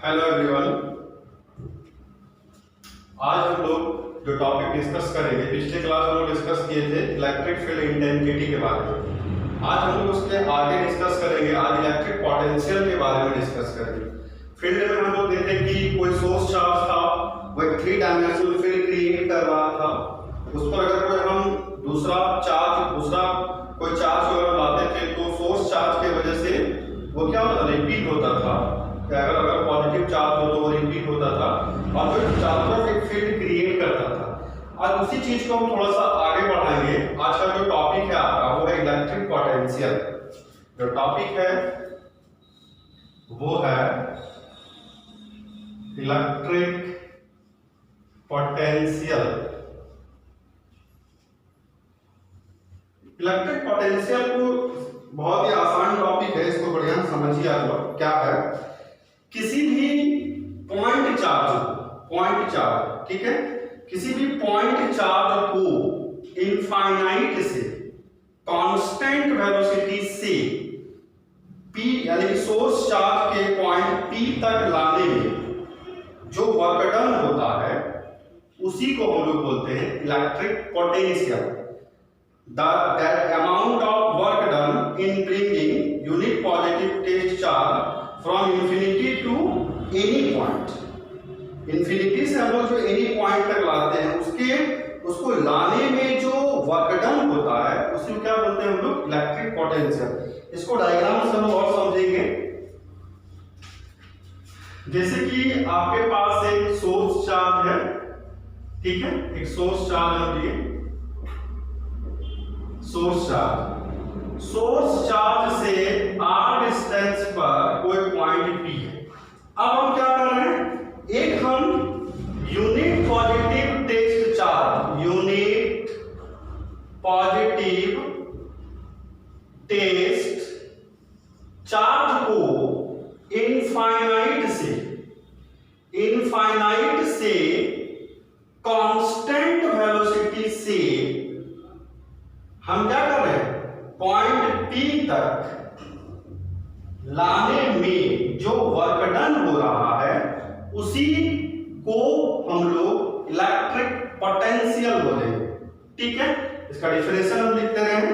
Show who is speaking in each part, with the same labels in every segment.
Speaker 1: Hello everyone. आज हम लोग जो टॉपिक डिस्कस करेंगे, पिछले क्लास में हम लोग डिस्कस किए थे इलेक्ट्रिक फील्ड इंटेंसिटी के बारे में। आज हम लोग उसके आगे डिस्कस करेंगे। आज इलेक्ट्रिक पोटेंशियल के बारे में डिस्कस करेंगे। फील्ड में हम लोग देखे कि कोई सोर्स चार्ज था, वो एक 3 डायमेंशनल फील्ड क्रिएट कर रहा था। उस पर अगर कोई हम दूसरा कोई चार्ज अगर लाते थे तो सोर्स चार्ज की वजह से वो क्या होता था, रिपीट होता था। अगर पॉजिटिव चार्ज हो तो वो रिपीट होता था और फिर चारों तरफ एक फील्ड क्रिएट करता था। और उसी चीज को हम थोड़ा सा आगे बढ़ाएंगे। आज का जो टॉपिक है आपका वो है इलेक्ट्रिक पोटेंशियल। जो टॉपिक है वो है इलेक्ट्रिक पोटेंशियल। इलेक्ट्रिक पोटेंशियल को बहुत ही आसान टॉपिक है, इसको बढ़िया समझिए आप लोग। क्या है, किसी भी पॉइंट चार्ज, ठीक है, किसी भी पॉइंट चार्ज को इनफाइनाइट से कांस्टेंट वेलोसिटी से p यानी सोर्स चार्ज के पॉइंट p तक लाने में जो वर्क डन होता है उसी को हम लोग बोलते हैं electric potential. That amount of work done in bringing unit positive test charge from infinity to any point. Infinity से हम लोग जो एनी पॉइंट तक लाते हैं उसको लाने में जो वर्क डन होता है उसी को क्या बोलते हैं हम लोग, इलेक्ट्रिक पोटेंशियल। इसको डायग्राम से हम और समझेंगे। जैसे कि आपके पास एक सोर्स चार्ज है, ठीक है, एक सोर्स चार्ज है ये सोर्स चार्ज से r डिस्टेंस पर कोई पॉइंट p है। अब हम क्या कर रहे हैं, एक हम यूनिट पॉजिटिव टेस्ट चार्ज को इनफाइनाइट से कांस्टेंट वेलोसिटी से हम क्या कर रहे हैं, पॉइंट P तक लाने में जो वर्क डन हो रहा है उसी को हम लोग इलेक्ट्रिक पोटेंशियल बोलेंगे। ठीक है, इसका डिफिनेशन हम लिखते हैं,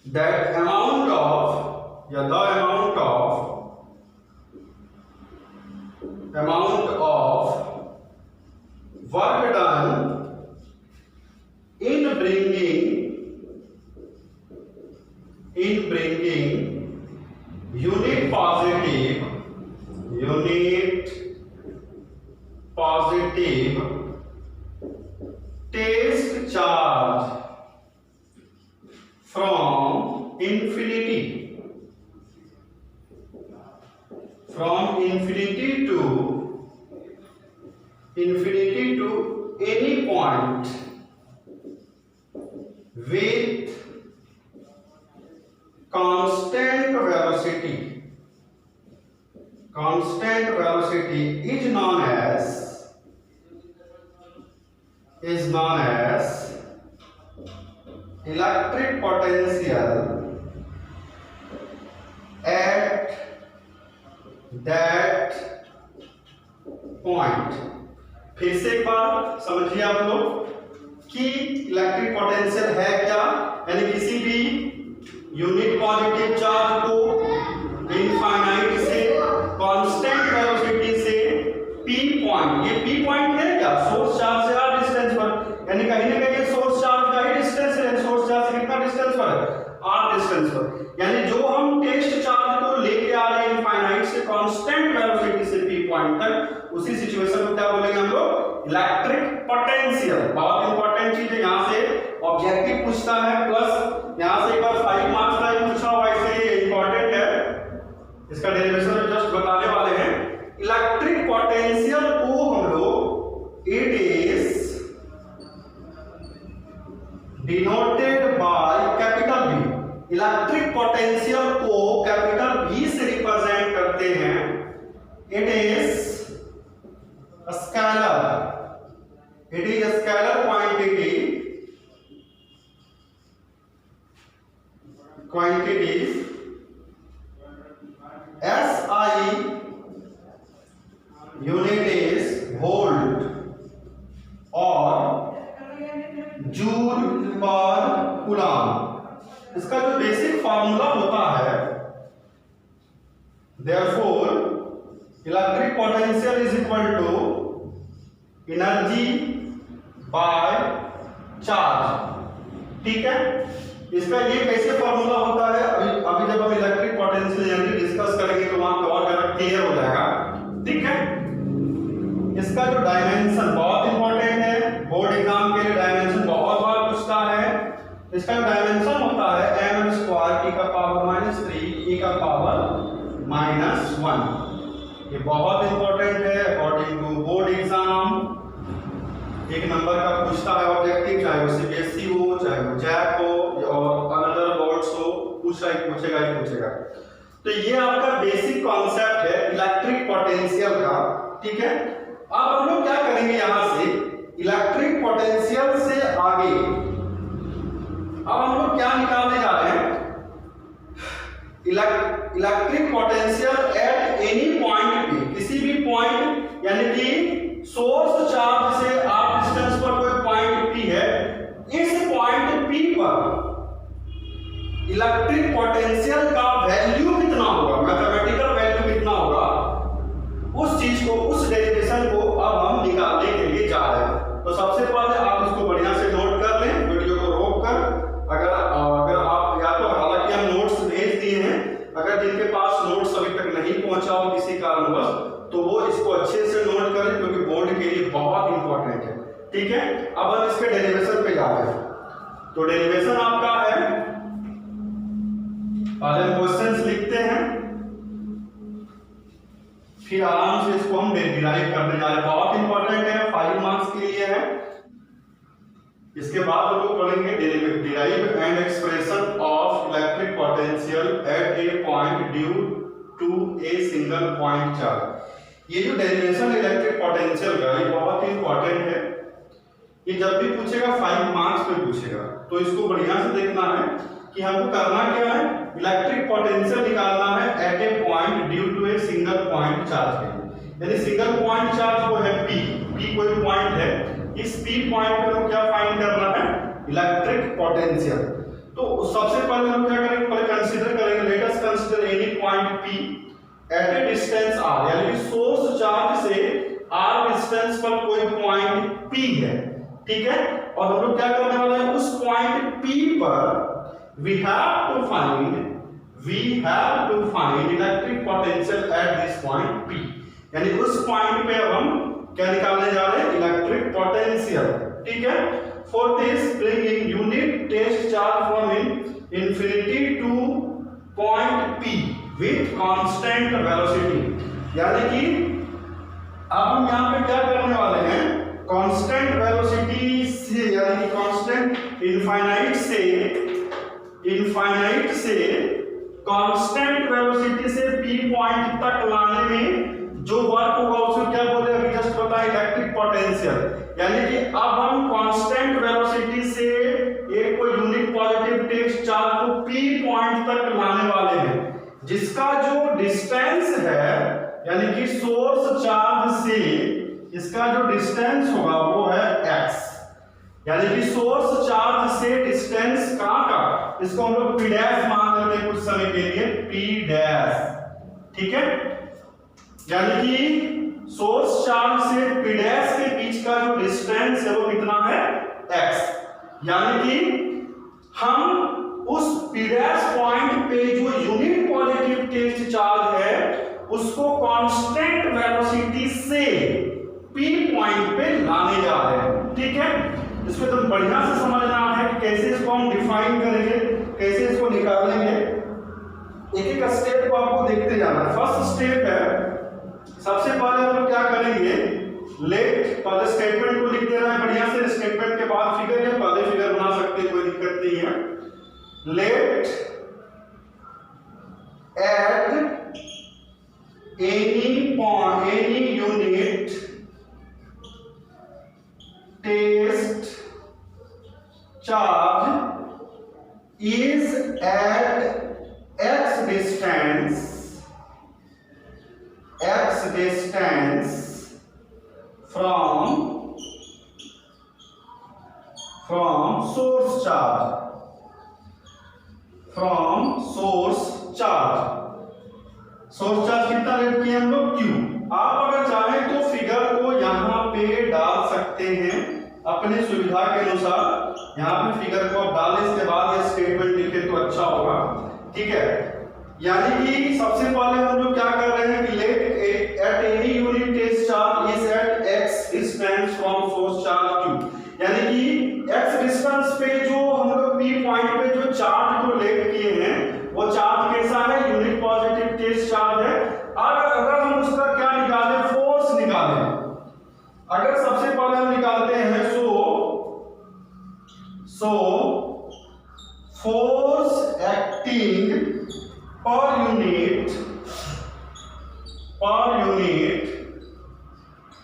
Speaker 1: दैट अमाउंट ऑफ या the amount of work done in bringing unit positive test charge from infinity to any point with constant velocity is known as electric potential at that point। फिर से एक बार समझिए आप लोग कि इलेक्ट्रिक पोटेंशियल है क्या, यानी किसी भी यूनिट पॉजिटिव चार्ज को इनफाइनाइट से कांस्टेंट वेलोसिटी से P पॉइंट, ये P पॉइंट है क्या, सोर्स चार्ज से r डिस्टेंस पर, यानी कहीं ना कहीं सोर्स चार्ज का ही डिस्टेंस है। सोर्स चार्ज से कितना डिस्टेंस पर है, r डिस्टेंस पर, यानी जो हम टेस्ट चार्ज को लेके आ रहे हैं इनफाइनाइट से कांस्टेंट वेलोसिटी से P पॉइंट तक, उसी सिचुएशन को क्या बोलेंगे हम लोग, इलेक्ट्रिक पोटेंशियल। बहुत इंपॉर्टेंट चीज है, यहां से ऑब्जेक्टिव पूछता है, प्लस यहां से एक बार 5 मार्क्स का पूछा हुआ, इसलिए इंपॉर्टेंट है। इसका डेरिवेशन जस्ट बताने वाले हैं। इलेक्ट्रिक पोटेंशियल को हम लोग, it is denoted by capital V। Electric potential को कैपिटल V से रिप्रेजेंट करते हैं। It is scalar, it is a scalar quantities SI therefore electric potential is equal to energy by charge। ठीक है, इसका ये कैसे फॉर्मूला होता है, अभी जब हम इलेक्ट्रिक पोटेंशियल एनर्जी डिस्कस करेंगे तो वहां कवर कर क्लियर हो जाएगा। ठीक है, इसका जो डायमेंशन बहुत इंपॉर्टेंट है, बोर्ड एग्जाम के लिए डायमेंशन बहुत बार पूछता है। इसका जो डायमेंशन होता है m स्क्वायर e का पावर -3 e का पावर -1। ये बहुत इंपॉर्टेंट है अकॉर्डिंग टू बोर्ड एग्जाम। एक नंबर का पूछता है ऑब्जेक्टिव, चाहे वो सीबीएसई हो, चाहे वो जैक हो और अनदर बोर्ड्स हो, पूछेगा ही पूछेगा। तो ये आपका बेसिक कॉन्सेप्ट है इलेक्ट्रिक पोटेंशियल का। ठीक है, अब हम लोग क्या करेंगे, यहां से इलेक्ट्रिक पोटेंशियल से आगे अब हम लोग क्या निकालने जा रहे हैं, electric potential at any point पे, किसी भी पॉइंट, यानी कि सोर्स चार्ज से आर डिस्टेंस पर कोई पॉइंट पी है, इस पॉइंट पी पर इलेक्ट्रिक पोटेंशियल का वैल्यू कितना होगा, मैथमेटिकल वैल्यू कितना होगा, उस चीज को, उस डेरिवेशन को अब हम निकालने के लिए जा रहे हैं। तो सबसे पहले आप इसको बढ़िया से नोट कर लें, वीडियो को रोक कर। अगर आप या तो, हालांकि हम नोट्स भेज दिए हैं, अगर जिनके पास नोट्स अभी तक नहीं पहुंचा हो किसी कारणवश, तो वो इसको अच्छे से नोट करें क्योंकि बोर्ड के लिए बहुत इंपॉर्टेंट है। ठीक है, अब हम इसके डेरिवेशन पे जा रहे हैं। तो डेरिवेशन आपका है, पहले हम क्वेश्चंस लिखते हैं, फिर आराम से इसको हम डिराइव करने जा रहे हैं। बहुत इंपॉर्टेंट है, 5 मार्क्स के लिए है। इसके बाद हम लोग पढ़ेंगे derive and expression of electric potential at a point due to a single point charge. ये जो डेरिवेशन इलेक्ट्रिक पोटेंशियल का, ये बहुत ही इंपॉर्टेंट है। ये जब भी पूछेगा 5 मार्क्स में पूछेगा, तो इसको बढ़िया से देखना है कि हमको करना क्या है, इलेक्ट्रिक पोटेंशियल निकालना है at a point due to a single point charge के लिए। यानी सिंगल पॉइंट चार्ज वो है P कोई पॉइंट है, इस P पॉइंट पे हम क्या फाइंड करना है, इलेक्ट्रिक पोटेंशियल। तो सबसे पहले हम क्या करेंगे, पहले कंसीडर करेंगे, let us consider any point P at a distance r, यानी कि सोर्स चार्ज से r डिस्टेंस पर कोई पॉइंट P है। ठीक है, और हम लोग क्या करने वाले हैं, उस पॉइंट P पर we have to find electric potential at this point P, यानी उस पॉइंट पे अब हम क्या निकालने जा रहे हैं, इलेक्ट्रिक पोटेंशियल। ठीक है, for this bring in unit test charge from infinity to point P with constant velocity. यानी कि अब हम यहां पे क्या करने वाले हैं, कांस्टेंट वेलोसिटी से, यानी कि कांस्टेंट इनफाइनाइट से कांस्टेंट वेलोसिटी से P पॉइंट तक लाने में जो वर्क होगा उसको क्या बोले, अभी जस्ट पता है, इलेक्ट्रिक पोटेंशियल। यानी कि अब हम कांस्टेंट वेलोसिटी से एक कोई यूनिट पॉजिटिव टेस्ट चार्ज को P पॉइंट तक लाने वाले हैं, जिसका जो डिस्टेंस है, यानी कि सोर्स चार्ज से इसका जो डिस्टेंस होगा वो है x, यानी कि सोर्स चार्ज से डिस्टेंस कहां का, इसको हम लोग P डैश मान लेते हैं कुछ समय के लिए, P डैश। ठीक है, यानी कि सोर्स चार्ज से P डैश के बीच का जो डिस्टेंस है वो कितना है, x। यानी कि हम उस P डैश पॉइंट पे जो यूनिट पॉजिटिव टेस्ट चार्ज है उसको कांस्टेंट वेलोसिटी से P पॉइंट पे लाने जा रहे हैं। ठीक है, इसको तो बढ़िया से समझना है कि कैसे इसको हम डिफाइन करेंगे, कैसे इसको निकालेंगे। एक एक स्टेप को आपको देखते जाना है। फर्स्ट स्टेप है, सबसे पहले हम लोग क्या करेंगे, लेट, पहले स्टेटमेंट को लिख देना है बढ़िया से, स्टेटमेंट के बाद फिगर है, पहले फिगर बना सकते हैं, कोई दिक्कत नहीं है। Let at any unit test charge is at x distance from source charge, source charge कितना लेट किए हम लोग, Q। आप अगर चाहें तो फिगर को यहाँ पे डाल सकते हैं अपने सुविधा के अनुसार। यहाँ पे फिगर को आप डालें, इसके बाद ये स्टेटमेंट लिखे तो अच्छा होगा, ठीक है। यानी कि सबसे पहले हम लोग क्या कर रहे हैं कि let at any unit test charge is at x distance from source charge Q। यानी कि x डिस्टेंस पे जो हम लोग P पॉइंट पे जो चार्ज को लेट किए हैं वो चार्ज कैसा है, यूनिट पॉजिटिव टेस्ट चार्ज है। अगर हम उसका क्या निकालें, फोर्स निकालें। अगर सबसे पहले हम निकालते हैं सो फोर्स एक्टिंग पर यूनिट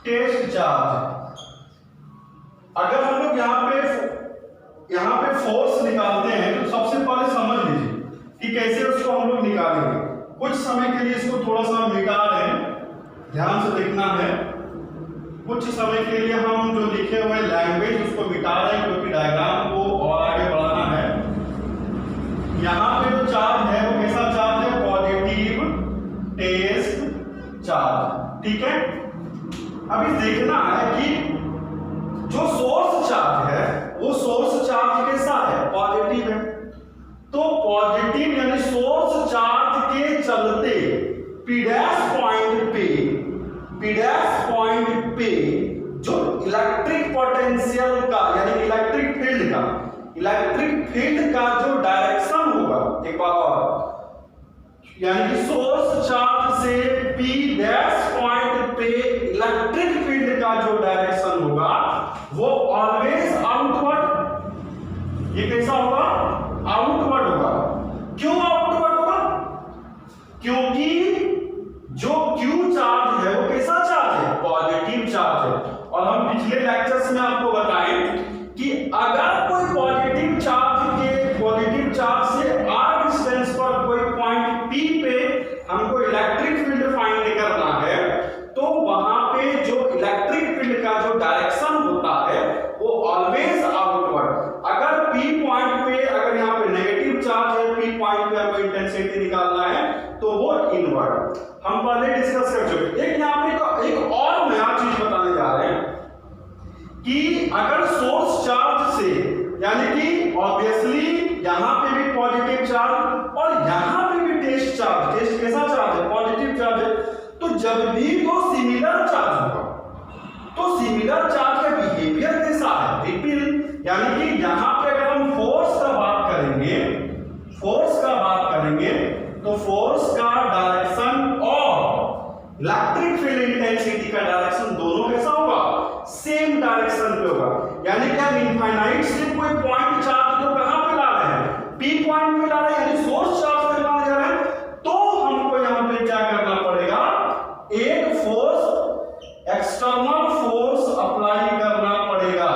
Speaker 1: टेस्ट चार्ज। अगर हम लोग यहाँ पे फोर्स निकालते हैं तो सबसे पहले समझ लीजिए कि कैसे उसको हम लोग निकालेंगे। कुछ समय के लिए इसको थोड़ा सा मिटा दें, ध्यान से देखना है। कुछ समय के लिए हम जो लिखे हुए लैंग्वेज उसको मिटा रहे हैं क्योंकि डायग्राम को और आगे बढ़ाना है। यहाँ पे जो चार्ज है वो कैसा चार्ज है, पॉजिटिव टेस्ट चार्ज, ठीक है। अभी देखना है कि जो सोर्स चार्ज है वो सोर्स चार्ज कैसा है, पॉजिटिव है। तो पॉजिटिव यानी सोर्स चार्ज के चलते P' पॉइंट पे जो इलेक्ट्रिक पोटेंशियल का यानी इलेक्ट्रिक फील्ड का जो डायरेक्शन होगा, एक बार और, यानी कि सोर्स चार्ज से P' पॉइंट पे इलेक्ट्रिक फील्ड का जो डायरेक्शन होगा वो ऑलवेज आउटवर्ड। ये कैसा होगा, आउटवर्ड होगा। क्यों आउटवर्ड होगा, क्योंकि जो Q चार्ज है वो कैसा चार्ज है, पॉजिटिव चार्ज है। और हम पिछले लेक्चर्स में आपको बताएं कि अगर कोई पॉजिटिव चार्ज से r डिस्टेंस पर कोई पॉइंट P पे हमको इलेक्ट्रिक फील्ड फाइंड करना है तो वहां पे जो इलेक्ट्रिक फील्ड का जो डायरेक्शन होता है वो ऑलवेज आउटवर्ड। अगर P पॉइंट पे, अगर यहाँ पे नेगेटिव चार्ज है, P पॉइंट पे हमको इंटेंसिटी निकालना है तो वो इनवर्ड। हम पहले डिस्कस कर चुके। एक यहाँ पे एक और नया चीज बताने जा रहे हैं कि अगर सोर्स चार्ज से, यानी कि ऑब्वियसली यहां पे भी पॉजिटिव चार्ज और यहां पे भी टेस्ट चार्ज, टेस्ट कैसा चार्ज है, पॉजिटिव चार्ज है। तो जब भी दो सिमिलर चार्ज होगा तो सिमिलर चार्ज का बिहेवियर कैसा है, रिपील। यानी कि यहां पे अगर हम फोर्स का बात करेंगे तो फोर्स का डायरेक्शन और इलेक्ट्रिक फील्ड इंटेंसिटी का डायरेक्शन दोनों कैसा होगा, सेम डायरेक्शन पे होगा। यानी कि हम इनफाइनाइट से कोई पॉइंट चार्ज को कहां पे ला रहे हैं, P पॉइंट पे ला रहे हैं, यानी सोर्स चार्ज पे लाने जा रहे हैं। तो हमको यहां पे क्या करना पड़ेगा, एक फोर्स, एक्सटर्नल फोर्स अप्लाई करना पड़ेगा।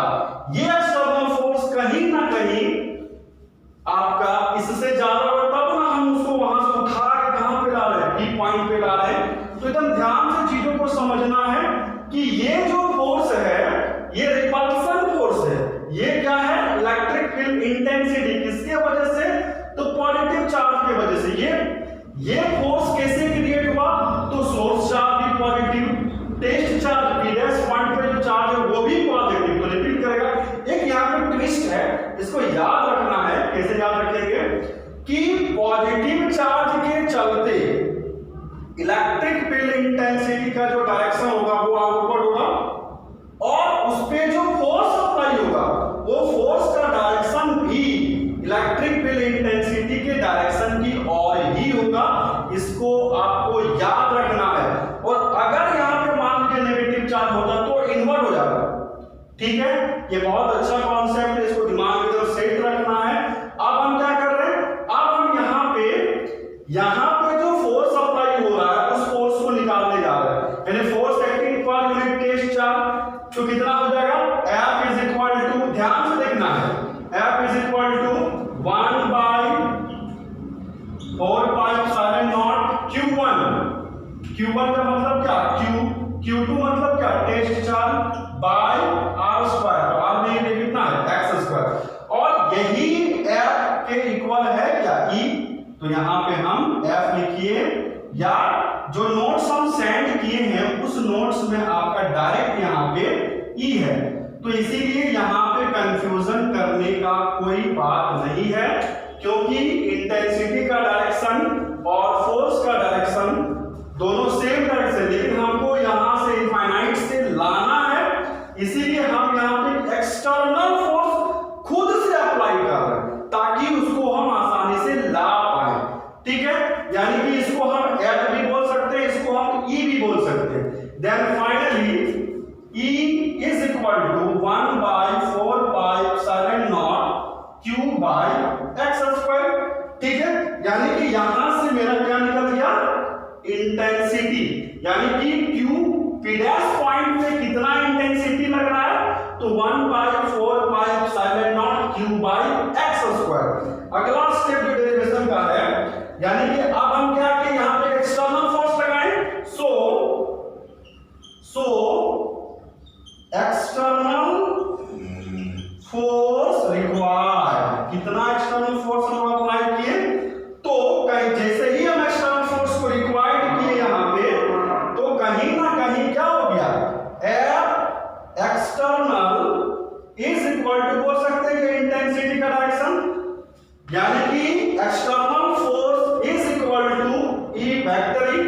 Speaker 1: ये एक्सटर्नल फोर्स कहीं ना कहीं आपका इससे ज्यादा होगा, तब ना हम उसको वहां से उठा के कहां पे ला रहे हैं, P पॉइंट पे ला रहे हैं। तो एकदम ध्यान से चीजों को समझना है कि ये जो फोर्स है ये रिपल्सन फोर्स है। ये क्या है, इलेक्ट्रिक फील्ड इंटेंसिटी, किसके वजह से, तो पॉजिटिव चार्ज की वजह से। ये फोर्स कैसे क्रिएट हुआ, तो सोर्स चार्ज भी positive, test charge P' point पे जो चार्ज है वो भी पॉजिटिव, तो रिपीट करेगा। एक यहाँ पे ट्विस्ट है, इसको याद रखना है। कैसे याद रखेंगे कि पॉजिटिव चार्ज के चलते इलेक्ट्रिक फील्ड इंटेंसिटी का जो डायरेक्शन होगा वो आउटवर्ड होगा और उस पे जो फोर्स अप्लाई होगा वो फोर्स का डायरेक्शन भी इलेक्ट्रिक फील्ड इंटेंसिटी के डायरेक्शन की ओर ही होगा। इसको आपको याद रखना है। और अगर यहां पे मान लीजिए नेगेटिव चार्ज होता तो इनवर्ट हो जाता। ठीक है, ये बहुत अच्छा कॉन्सेप्ट है, इसको दिमाग में तो सेट रखना है। अब हम क्या कर रहे हैं, अब हम यहां पे जो फोर्स अप्लाई हो रहा है उस फोर्स को निकालने जा रहे हैं। यानी फोर्स एक्टिंग पर यूनिट टेस्ट चार्ज तो कितना हो जाएगा, F इज इक्वल टू, ध्यान से देखना है, F is equal to 1 by 4π0 Q1 का मतलब क्या, Q2 मतलब क्या, test charge by R square, तो R नहीं है कितना है, x स्क्वायर। और यही F के इक्वल है क्या, E, तो यहां पे हम F लिखिए या जो नोट्स हम सेंड किए हैं उस नोट्स में आपका डायरेक्ट यहाँ पे ई है, तो इसीलिए यहाँ पे कंफ्यूजन करने का कोई बात नहीं है, क्योंकि इंटेंसिटी का डायरेक्शन और फोर्स का डायरेक्शन दोनों सेम डायरेक्शन, लेकिन हमको यहाँ से इनफाइनाइट से लाना है, इसीलिए हम यहाँ पे एक्सटर्नल फोर्स खुद से अप्लाई कर रहे हैं ताकि उसको हम आसानी से ला पाए। ठीक है, यानी कि इसको हम F भी बोल सकते हैं, इसको हम E भी बोल सकते हैं। Then finally E is equal to 1 by 4 pi epsilon naught Q by x square। ठीक है, यानी कि यहां से मेरा क्या निकल गया, इंटेंसिटी, यानी कि Q P डैश पॉइंट पे कितना इंटेंसिटी लग रहा है, तो 1 by 4 pi epsilon naught Q by x square। अगला स्टेप जो डेरिवेशन का है, यानी कि अब हम क्या कि यहां पे एक्सटर्नल फोर्स लगाएं, सो एक्सटर्नल फोर्स रिक्वायर्ड, कितना एक्सटर्नल फोर्स हम अप्लाई किए, तो कहीं जैसे ही हम एक्सटर्नल फोर्स को रिक्वायर्ड किए यहां पे, तो कहीं ना कहीं क्या हो गया, F external is equal to बोल सकते हैं कि इंटेंसिटी का डायरेक्शन, यानी कि external force is equal to E vector E।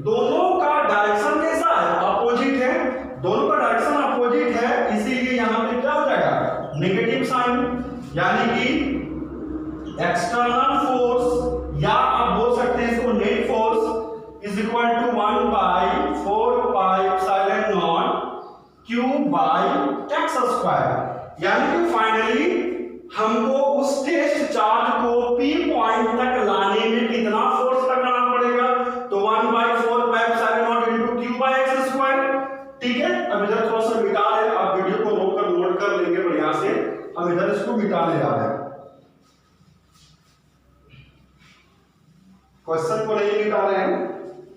Speaker 1: दोनों का डायरेक्शन कैसा है, अपोजिट है, दोनों का डायरेक्शन अपोजिट है, इसीलिए यहां पे क्या हो जाएगा, नेगेटिव साइन, यानी कि एक्सटर्नल फोर्स या आप बोल सकते हैं इसको net force is equal to 1 by 4 pi epsilon naught Q by x square। यानी कि फाइनली हमको उस टेस्ट चार्ज को P पॉइंट तक लाने में कितना फोर्स लगाना पड़ेगा, तो 1 by 4 pi epsilon naught into Q by x square। ठीक है, अब इधर थोड़ा सा मिटा है, आप वीडियो को रोक कर नोट कर लेंगे बढ़िया से, हम इधर इसको मिटाने जा रहे हैं, क्वेश्चन को नहीं मिटा रहे हैं,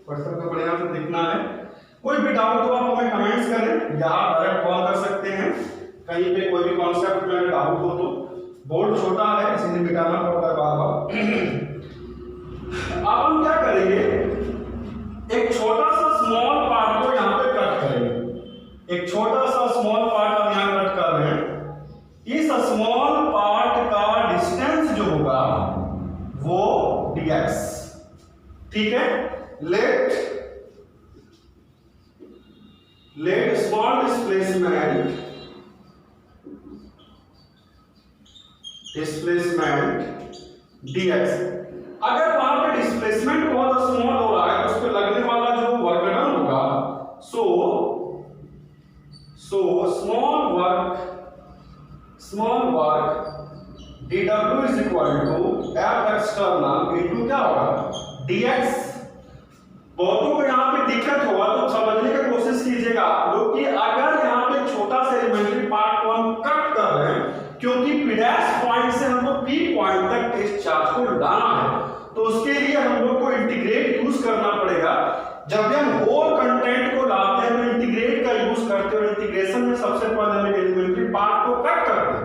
Speaker 1: क्वेश्चन को बढ़िया से देखना है। कोई भी डाउट हो आप हमें कमेंट्स करें या डायरेक्ट कॉल कर सकते हैं, कहीं पे कोई भी कॉन्सेप्ट में डाउट हो तो। बोर्ड छोटा है इसलिए मिटाना पड़ता है बार बार। अब हम क्या करेंगे, एक छोटा सा स्मॉल पार्ट को यहाँ पे कट करेंगे, एक छोटा सा स्मॉल पार्ट हम यहाँ कट कर रहे हैं। इस स्मॉल पार्ट का डिस्टेंस जो होगा वो dx। ठीक है, लेट स्मॉल डिस्प्लेसमेंट dx। अगर वहां पे डिस्प्लेसमेंट बहुत स्मॉल हो रहा है तो उस पे लगने वाला जो वर्क डन होगा, so small work dw is equal to F external into क्या होगा, dx। बहुतों को यहाँ पे दिक्कत होगा तो समझने की कोशिश कीजिएगा आप लोग कि अगर यहाँ पे छोटा सा एलिमेंट्री पार्ट को हम कट कर रहे हैं, क्योंकि P डैश पॉइंट से हमको P पॉइंट तक टेस्ट चार्ज को लाना है, तो उसके लिए हम लोग को इंटीग्रेट यूज करना पड़ेगा। जब भी हम होल कंटेंट को लाते हैं तो इंटीग्रेट का यूज करते हैं, इंटीग्रेशन में सबसे पहले हम एलिमेंट्री पार्ट को कट करते हैं,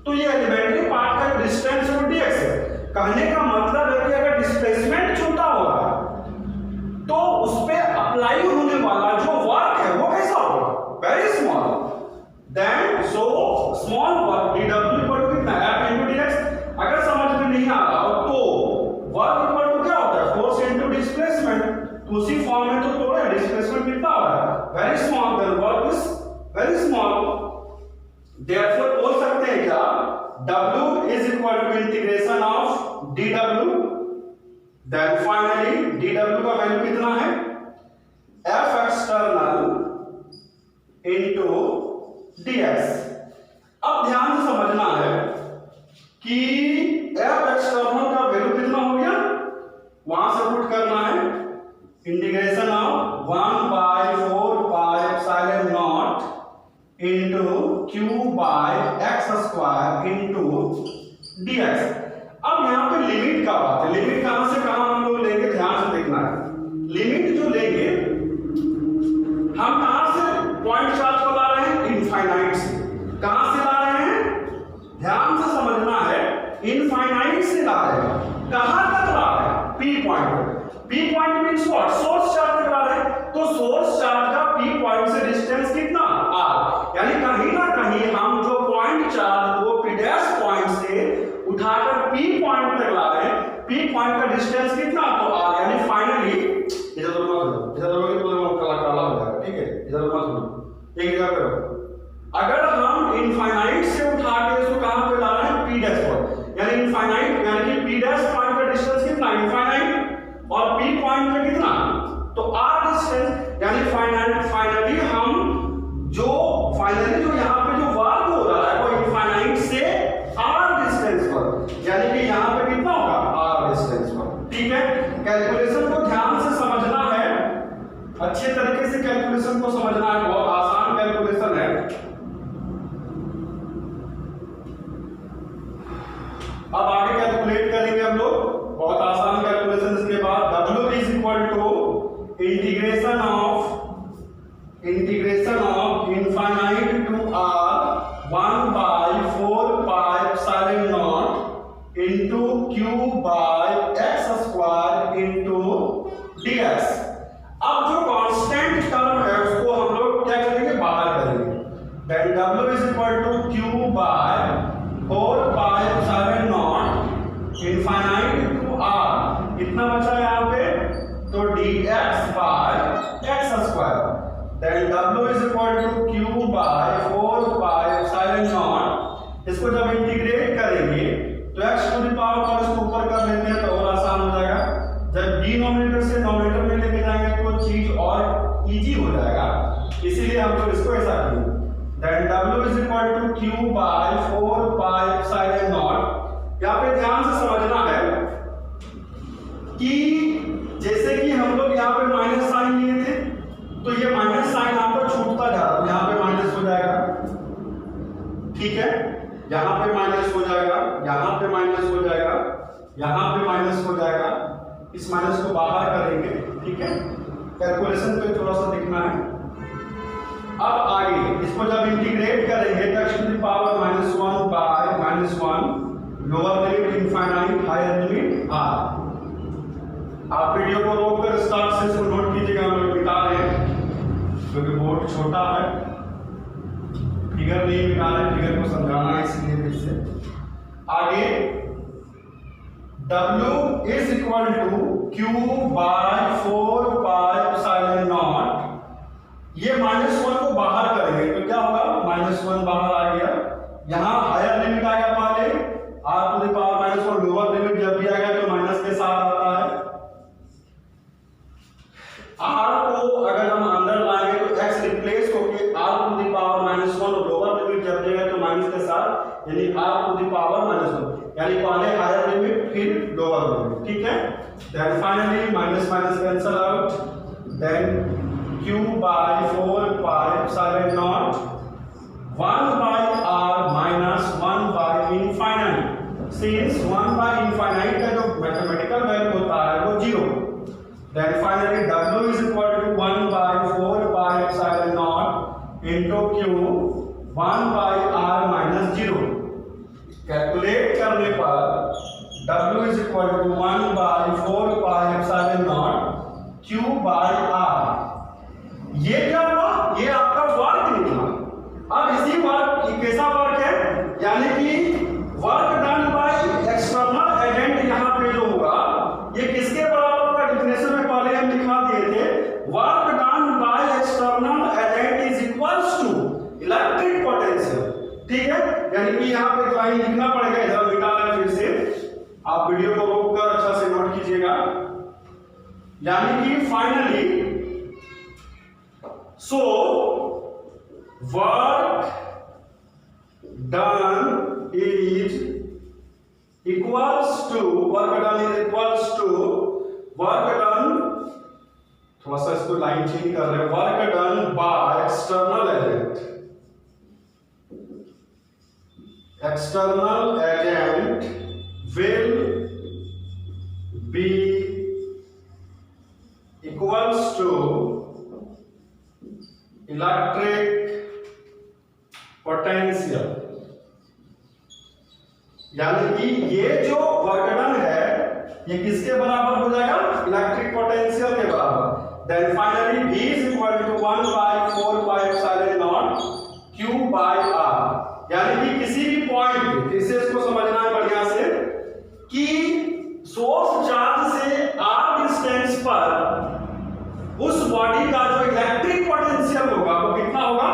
Speaker 1: तो ये एलिमेंट्री पार्ट का डिस्टेंस वो dx है। कहने का मतलब है कि अगर डिस्प्लेसमेंट छोटा हो रहा है तो उस पे अप्लाई होने वाला जो वर्क है वो कैसा होगा, very small. Then so small work dw equal to कितना, F into dx। अगर समझ में नहीं आ रहा हो तो वर्क इक्वल टू क्या होता है, फोर्स इनटू डिस्प्लेसमेंट, तो उसी फॉर्म में तो थोड़ा डिस्प्लेसमेंट कितना हो रहा है, very small, then work is very small. Therefore बोल सकते हैं क्या, w is equal to integration of dw। Then finally dw का वैल्यू कितना है, F एक्सटर्नल इनटू dx। अब ध्यान से समझना है कि F एक्सटर्नल का वैल्यू कितना हो गया, वहां से पुट करना है integration of 1 by 4 pi epsilon naught into Q by x square into dx। अब यहाँ पे लिमिट का बात है, लिमिट कहां से कहां हम लोग लेंगे, ध्यान से देखना है। लिमिट जो लेंगे हम कहां से पॉइंट चार्ज को ला रहे हैं, इनफाइनाइट से। कहां से ला रहे हैं, ध्यान से समझना है, इनफाइनाइट से ला रहे हैं। कहां तक ला रहे हैं, P point. P point means what, source charge एक जगह पे रखो। अगर हम इनफाइनाइट से उठा के इसको कहां पे ला रहे हैं, पी डैश पर, यानी इनफाइनाइट यानी कि पी डैश पॉइंट का डिस्टेंस कितना, इनफाइनाइट, और पी पॉइंट का कितना, तो आर डिस्टेंस, यानी फाइनली हम जो यहां पे जो वर्क हो रहा है वो इनफाइनाइट से आर डिस्टेंस पर, यानी कि यहां पे कितना होगा, आर डिस्टेंस पर। ठीक है, कैलकुलेशन को ध्यान से समझना है, अच्छे तरीके से कैलकुलेशन को समझना है, बहुत आसान कैलकुलेशन है। अब आगे कैलकुलेट करेंगे हम लोग, बहुत आसान कैलकुलेशन। इसके बाद W is equal to integration of infinite to R 1 by 4 pi epsilon naught into Q by x square into dx। अब जो कांस्टेंट टर्म है उसको हम लोग क्या करेंगे, बाहर करेंगे। Then W is equal to Q by 4 pi epsilon naught infinite to R, इतना बचा यहाँ पे, तो dx by x square। Then W is equal to Q by 4 pi epsilon naught, इसको जब इंटीग्रेट करेंगे तो x टू द पावर पर इसको ऊपर कर लेते हैं तो और आसान हो जाएगा। जब डिनोमिनेटर से नोमिनेटर में लेके जाएंगे तो चीज और इजी हो जाएगा, इसीलिए हम लोग इसको ऐसा करेंगे। Then W is equal to Q by 4 pi epsilon naught। यहाँ पे ध्यान से समझना है कि जैसे कि हम लोग यहाँ पे माइनस साइन लिए थे, तो ये माइनस साइन आपको छूटता जा रहा है, यहाँ पे माइनस हो जाएगा। ठीक है, यहाँ पे माइनस हो जाएगा, यहाँ पे माइनस हो जाएगा, यहाँ पे माइनस हो जाएगा, इस माइनस को बाहर करेंगे। ठीक है, कैलकुलेशन पे थोड़ा सा दिखना है। अब आगे इसको जब इंटीग्रेट करेंगे तो x to the power -1 by -1 lower limit infinite higher limit r। आप वीडियो को रोककर स्टार्ट से इसको नोट कीजिएगा, हम लोग मिटा रहे हैं क्योंकि बोर्ड छोटा है, फिगर नहीं मिटा रहे, फिगर को समझाना है इसलिए। फिर से आगे W is equal to Q by 4 pi epsilon naught. ये -1 को बाहर करेंगे तो क्या होगा, -1 बाहर आ गया, यहां हायर लिमिट आ गया, पहले r to the power -1, lower limit जब भी आएगा तो माइनस के साथ आता है। r को अगर हम अंदर लाएंगे तो x रिप्लेस होके r टू द पावर -1 और लोअर लिमिट जब देगा तो माइनस के साथ, यानी r टू द पावर -1, यानी पहले हायर लिमिट फिर लोअर लिमिट। ठीक है, then finally minus minus cancel out, then q by 4 pi epsilon naught 1 by r minus 1 by infinite। Since 1 by infinite का जो मैथमेटिकल वैल्यू होता है वो 0। Then finally W is equal to 1 by 4 pi epsilon naught into Q 1 by R minus 0। Calculate करने पर W is equal to 1 by 4 pi epsilon naught Q by R। ये क्या हुआ, ये आपका वर्क निकला। अब इसी वर्क, कैसा वर्क है, यानी कि work done by external agent, यहां पे जो होगा ये किसके बराबर होगा, डेफिनेशन में पहले हम दिखा दिए थे, work done by external agent is equals to electric potential. ठीक है, यानी कि यहां पे लाइन लिखना पड़ेगा, इधर निकालना फिर से, आप वीडियो को रोककर अच्छा से नोट कीजिएगा। यानी कि finally so work done is equals to work done, थोड़ा सा इसको लाइन चेंज कर रहे हैं, work done by external agent will be equals to electric potential. यानी कि ये जो वर्क डन है ये किसके बराबर हो जाएगा, इलेक्ट्रिक पोटेंशियल के बराबर। Then finally V is equal to 1 by 4 pi epsilon naught Q by R। यानी कि किसी भी पॉइंट पे, इसे इसको समझना है बढ़िया से, कि सोर्स चार्ज से r डिस्टेंस पर उस बॉडी बॉडी का जो इलेक्ट्रिक पोटेंशियल होगा वो कितना होगा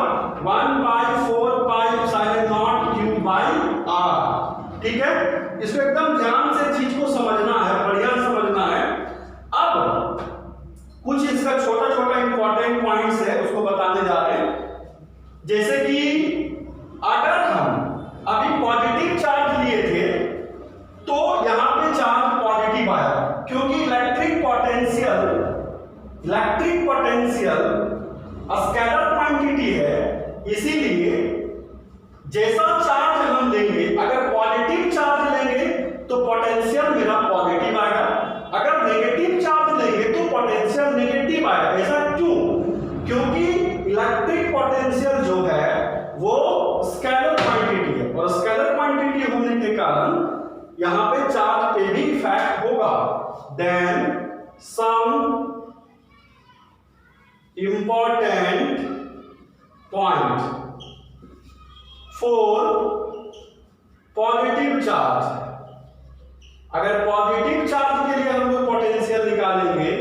Speaker 1: 1/4πε0 ठीक है। इसको एकदम ध्यान से चीज को समझना है, बढ़िया समझना है। अब कुछ इसका छोटा छोटा इंपॉर्टेंट पॉइंट्स है उसको बताने जा रहे हैं। जैसे कि अगर हम अभी पॉजिटिव चार्ज लिए थे तो यहां पे चार्ज पॉजिटिव आया, क्योंकि इलेक्ट्रिक पोटेंशियल स्केलर क्वांटिटी है, इसीलिए जैसा चार्ज हम लेंगे, अगर पॉजिटिव चार्ज लेंगे तो पोटेंशियल मेरा पॉजिटिव आएगा, अगर नेगेटिव चार्ज लेंगे तो पोटेंशियल नेगेटिव आएगा। ऐसा क्यों? क्योंकि इलेक्ट्रिक पोटेंशियल जो है वो स्केलर क्वांटिटी है, और स्केलर क्वांटिटी होने के कारण यहां पे चार्ज पे भी इफेक्ट होगा। Then some important point for positive charge, अगर पॉजिटिव चार्ज के लिए हम लोग पोटेंशियल निकालेंगे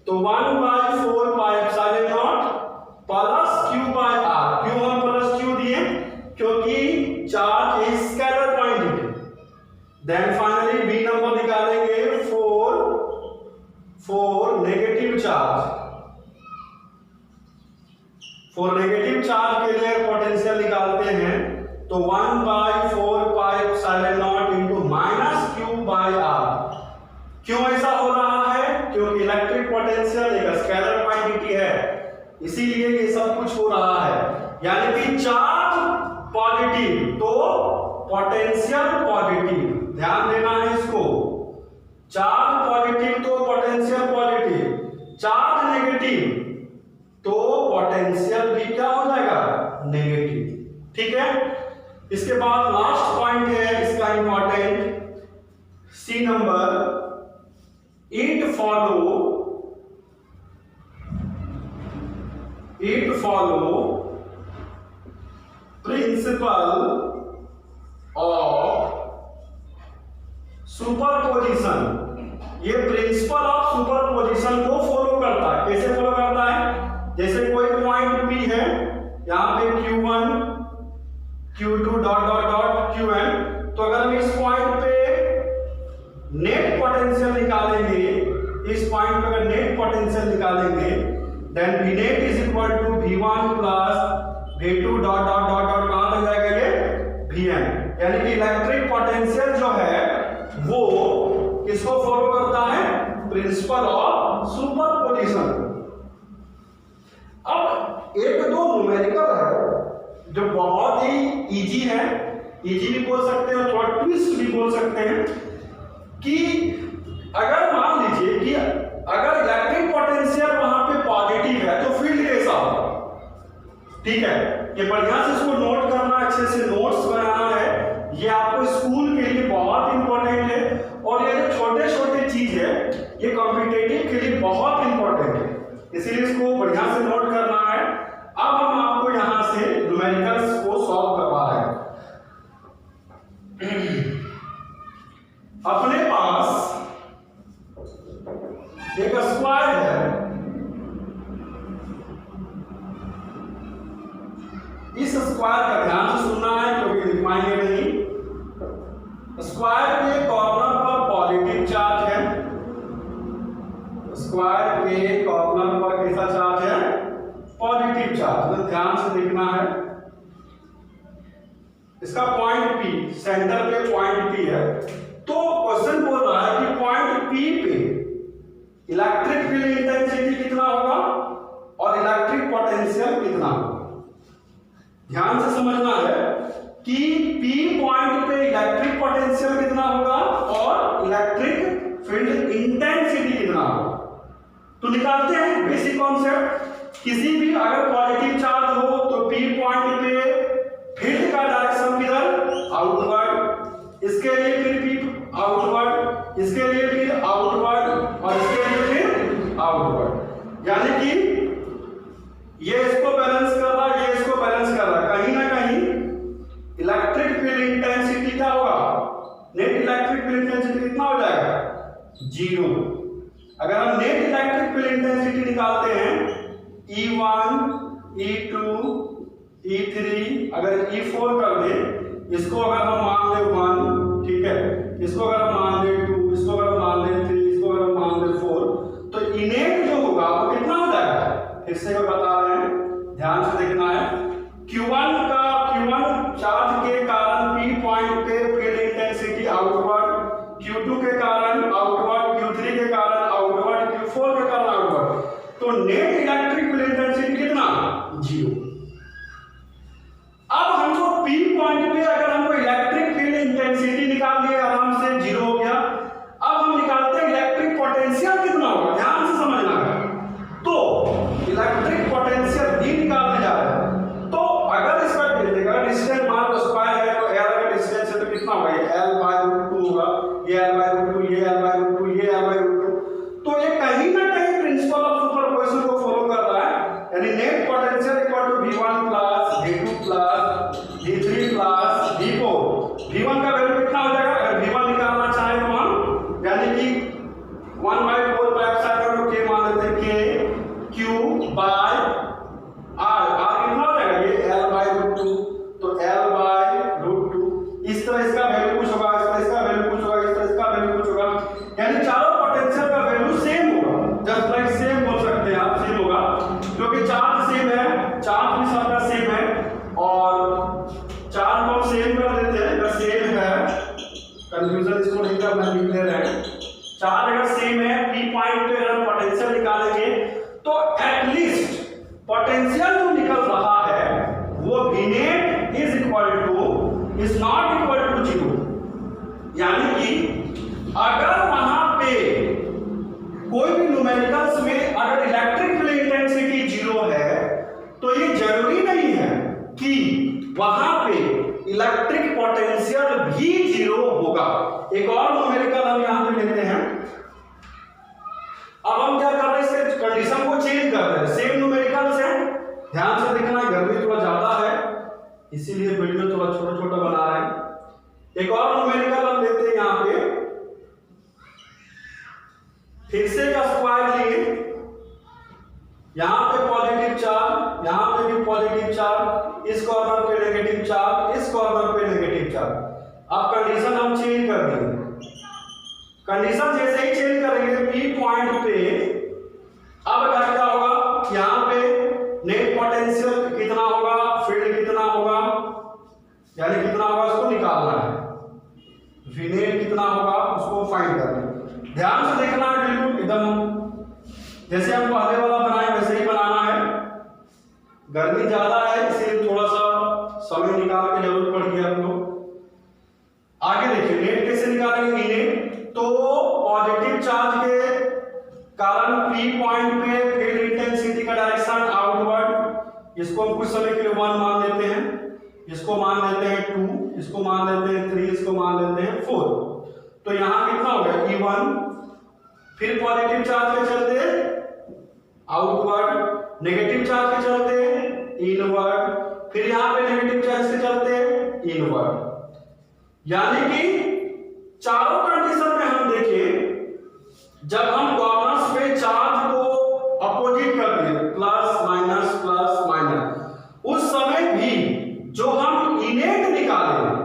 Speaker 1: तो 1/4πε0 प्लस q/r। क्यों हम प्लस q दिए? क्योंकि charge is scalar quantity. Then finally V number निकालेंगे for negative charge. For negative charge के लिए पोटेंशियल निकालते हैं तो 1/4πε0 इंटू -q/r। क्यों ऐसा हो रहा है? क्योंकि इलेक्ट्रिक पोटेंशियल एक स्केलर क्वांटिटी है, इसीलिए ये सब कुछ हो रहा है। यानी कि चार्ज पॉजिटिव तो पोटेंशियल पॉजिटिव, ध्यान देना है इसको। चार्ज पॉजिटिव तो पोटेंशियल पॉजिटिव, चार्ज नेगेटिव तो पोटेंशियल भी क्या हो जाएगा? नेगेटिव। ठीक है। इसके बाद लास्ट पॉइंट है इसका important, C number, it follow principle of superposition. ये प्रिंसिपल ऑफ सुपरपोजिशन को फॉलो करता है। कैसे फॉलो करता है? जैसे कोई पॉइंट P है, यहां पे Q1 Q2 dot dot dot Qn, तो अगर हम इस पॉइंट पे नेट पोटेंशियल निकालेंगे, इस पॉइंट पे अगर नेट पोटेंशियल निकालेंगे, then V net is equal to V1 plus V2 dot dot dot dot कहां तक जाएगा? ये Vn। यानी कि इलेक्ट्रिक पोटेंशियल जो है वो किसको फॉलो करता है? Principal of superposition. अब एक दो न्यूमेरिकल है जो बहुत ही इजी है, इजी भी बोल सकते हैं, थोड़ा ट्विस्ट भी बोल सकते हैं, कि अगर मान लीजिए कि अगर इलेक्ट्रिक पोटेंशियल वहां पे पॉजिटिव है तो फील्ड कैसा होगा? ठीक है, ये बढ़िया से इसको नोट करना, अच्छे से नोट्स बनाना है, ये आपको स्कूल के लिए बहुत इंपॉर्टेंट है। और ये जो छोटे छोटे चीज है ये कॉम्पिटिटिव के लिए बहुत इंपॉर्टेंट है, इसीलिए इसको बढ़िया से नोट करना है। अब हम आपको यहां से न्यूमेरिकल्स को सॉल्व करवा रहे हैं। अपने पास एक स्क्वायर है, इस स्क्वायर का ध्यान से सुनना है क्योंकि लिखवाएंगे नहीं। स्क्वायर के कॉर्नर पर पॉजिटिव चार्ज है, स्क्वायर के कॉर्नर पर कैसा चार्ज है? Positive charge. तो ध्यान से देखना है। इसका पॉइंट P, सेंटर पे पॉइंट P है, तो क्वेश्चन बोल रहा है कि पॉइंट P पे इलेक्ट्रिक फील्ड इंटेंसिटी कितना होगा और इलेक्ट्रिक पोटेंशियल कितना होगा। ध्यान से समझना है कि P पॉइंट पे इलेक्ट्रिक पोटेंशियल कितना होगा और इलेक्ट्रिक फील्ड इंटेंसिटी कितना होगा। तो निकालते हैं बेसिक कॉन्सेप्ट। किसी भी अगर पॉजिटिव चार्ज हो तो P पॉइंट पे फील्ड का डायरेक्शन किधर? आउटवर्ड। इसके लिए फिर P आउटवर्ड, इसके लिए फिर आउटवर्ड और इसके लिए फिर आउटवर्ड। यानी कि ये इसको बैलेंस कर रहा है, ये इसको बैलेंस कर रहा है। कहीं ना कहीं इलेक्ट्रिक फील्ड इंटेंसिटी क्या होगा? नेट इलेक्ट्रिक फील्ड इंटेंसिटी कितना हो जाएगा? 0। अगर हम नेट इलेक्ट्रिक फील्ड इंटेंसिटी निकालते हैं E1 E2 E3, अगर E4 कर दे, इसको अगर हम मान ले 1, ठीक है, इसको अगर हम मान ले 2, इसको अगर हम मान ले 3, इसको अगर हम मान ले 4, तो इनेट जो होगा वो कितना हो जाएगा, फिर से बता रहे हैं, ध्यान से देखना है। Q1 चार्ज के कारण P पॉइंट पे फील्ड इंटेंसिटी आउटवर्ड, Q2 के कारण आउटवर्ड, Q3 के कारण आउटवर्ड, Q4 के कारण आउटवर्ड, तो नेट इलेक्ट्रिक फील्ड इंटेंसिटी कितना, 0। अब हमको P पॉइंट पे अगर हमको इलेक्ट्रिक फील्ड इंटेंसिटी निकाल लिया, आराम से 0 हो गया। अब हम निकालते हैं इलेक्ट्रिक पोटेंशियल कितना होगा, ध्यान से समझना है। तो इलेक्ट्रिक पोटेंशियल भी निकालने जा रहे हैं, तो अगर इसका डिस्टेंस मान लो स्क्वायर है, तो L का डिस्टेंस है तो कितना होगा, ये L/√2 होगा, ये L/√2, ये L/√2, ये L/√2। तो ये कहीं ना कहीं प्रिंसिपल ऑफ सुपरपोजिशन को फॉलो कर रहा है, यानी net potential equal to V1 plus V2 plus V3 plus V4। V1 का वैल्यू कितना हो जाएगा, अगर V1 निकालना चाहे तो हम यानी कि 1/4 पाई एप्सिलॉन K मान लेते हैं, K Q by R, R कितना हो जाएगा, ये L/√2, तो L/√2। इस तरह इसका वैल्यू कुछ होगा, इस तरह इसका वैल्यू कुछ होगा, इस तरह इसका वैल्यू कुछ होगा, यानी चारों पोटेंशियल का वैल्यू सेम होगा, जस्ट लाइक सेम बोल सकते हैं आप, सेम होगा, क्योंकि चार्ज सेम है, चार्ज भी सबका सेम है, और चार्ज को हम सेम कर देते हैं, अगर सेम है, कंफ्यूजन इसको नहीं करना, लिख ले रहे हैं, चार्ज अगर सेम है, P पॉइंट पे अगर पोटेंशियल निकालेंगे तो एटलीस्ट पोटेंशियल जो निकल रहा है वो V net is equal to, is not equal to 0, यानी कि अगर वहां पे कोई भी न्यूमेरिकल्स में अगर इलेक्ट्रिक फील्ड इंटेंसिटी 0 है, तो ये जरूरी नहीं है कि वहां पे इलेक्ट्रिक पोटेंशियल भी 0 होगा। एक और न्यूमेरिकल हम यहां पे लेते हैं। अब हम क्या कर रहे हैं, इसके कंडीशन को चेंज कर रहे हैं, सेम न्यूमेरिकल्स है, ध्यान से देखना है, गर्मी थोड़ा ज्यादा है इसीलिए वीडियो थोड़ा छोटा छोटा बना रहे हैं। एक और न्यूमेरिकल हम लेते हैं यहां पे, फिर से का स्क्वायर लिए, यहां पे पॉजिटिव चार्ज, यहां पे भी पॉजिटिव चार्ज, इस कॉर्नर पे नेगेटिव चार्ज, इस कॉर्नर पे नेगेटिव चार्ज। अब कंडीशन हम चेंज कर देंगे, कंडीशन जैसे ही चेंज करेंगे P पॉइंट पे, अब क्या होगा, यहां पे नेट पोटेंशियल कितना होगा, फील्ड कितना होगा, यानी कितना होगा उसको निकालना है, V net कितना होगा उसको फाइंड करना है। ध्यान से देखना है, बिल्कुल एकदम जैसे हम पहले वाला बनाए वैसे ही बनाना है। गर्मी ज्यादा है इसलिए थोड़ा सा समय निकाल के जरूरत पड़ गया हमको। आगे देखिए नेट कैसे निकालेंगे, नेट तो पॉजिटिव चार्ज के कारण P पॉइंट पे फील्ड इंटेंसिटी का डायरेक्शन आउटवर्ड, इसको हम कुछ समय के लिए 1 मान लेते हैं, इसको मान लेते हैं 2, इसको मान लेते हैं 3, इसको मान लेते हैं 4। तो यहां कितना हो गया, E1, फिर पॉजिटिव चार्ज के चलते आउटवर्ड, नेगेटिव चार्ज के चलते इनवर्ड, फिर यहां पे नेगेटिव चार्ज के चलते इनवर्ड, यानी कि चारों कंडीशन में हम देखें, जब हम कॉर्नर्स पे चार्ज को अपोजिट कर दिए, प्लस माइनस, उस समय भी जो हम इनेट निकाले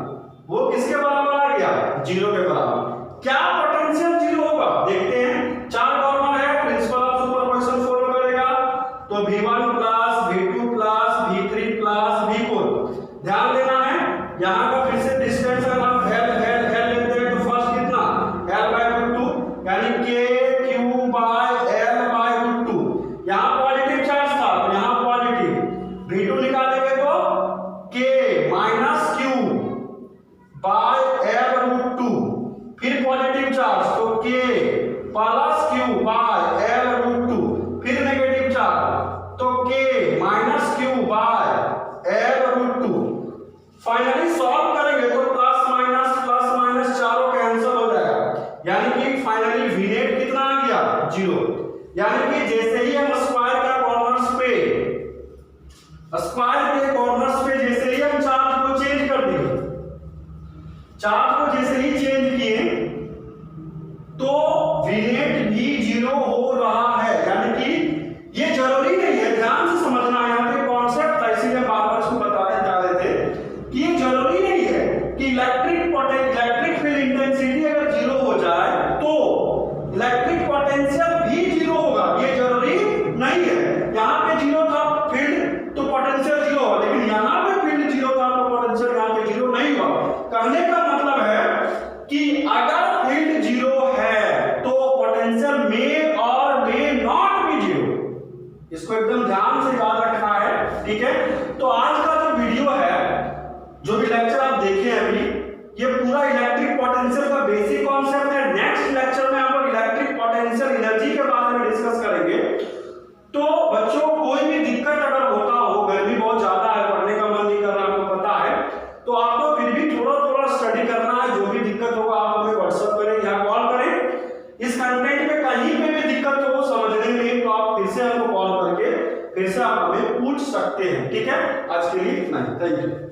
Speaker 1: वो किसके बराबर आ गया, 0 के बराबर। क्या पोटेंशियल 0 होगा, देखते हैं। चार कॉर्नर है, प्रिंसिपल ऑफ सुपरपोजिशन फॉलो करेगा, तो V1 plus V2 plus V3 plus V4। ध्यान देना है, यहां का फिर से डिस्टेंस अगर हम L लेते हैं तो फर्स्ट कितना, L/√2, यानी K Q बाय L/√2। यहां पॉजिटिव चार्ज था तो यहां पॉजिटिव, V2 निकालेंगे तो K minus Q by L/√2, फिर पॉजिटिव चार्ज तो K plus Q by L/√2, फिर नेगेटिव चार्ज तो K minus Q by L/√2। Finally solve करेंगे तो प्लस माइनस चारों कैंसिल हो जाएगा, यानी कि फाइनली V net कितना आ गया, 0। यानी कि जैसे ही हम स्क्वायर के कॉर्नर्स पे जैसे ही हम चार्ज को चेंज कर दिए, चार्ज को जैसे ही चेंज किए तो V net भी 0 हो रहा है, यानी कि ये जरूरी नहीं है, ध्यान ठीक है। तो आज का जो वीडियो है, जो भी लेक्चर आप देखे हैं अभी, ये पूरा इलेक्ट्रिक पोटेंशियल का बेसिक कॉन्सेप्ट है। नेक्स्ट लेक्चर में हम लोग इलेक्ट्रिक पोटेंशियल एनर्जी के बारे में डिस्कस करेंगे। तो बच्चों कोई भी दिक्कत अगर होता हो, गर्मी बहुत ज्यादा है, पढ़ने का मन नहीं कर रहा, आपको पता है, तो आपको फिर भी थोड़ा थोड़ा स्टडी करना है। जो भी दिक्कत होगा आप हमें व्हाट्सएप करें या कॉल करें। इस कंटेंट में कहीं पे भी दिक्कत हो समझने में, तो आप फिर से हमको कॉल करके फिर से आप हमें पूछ सकते हैं। ठीक है, आज के लिए इतना ही। Thank you.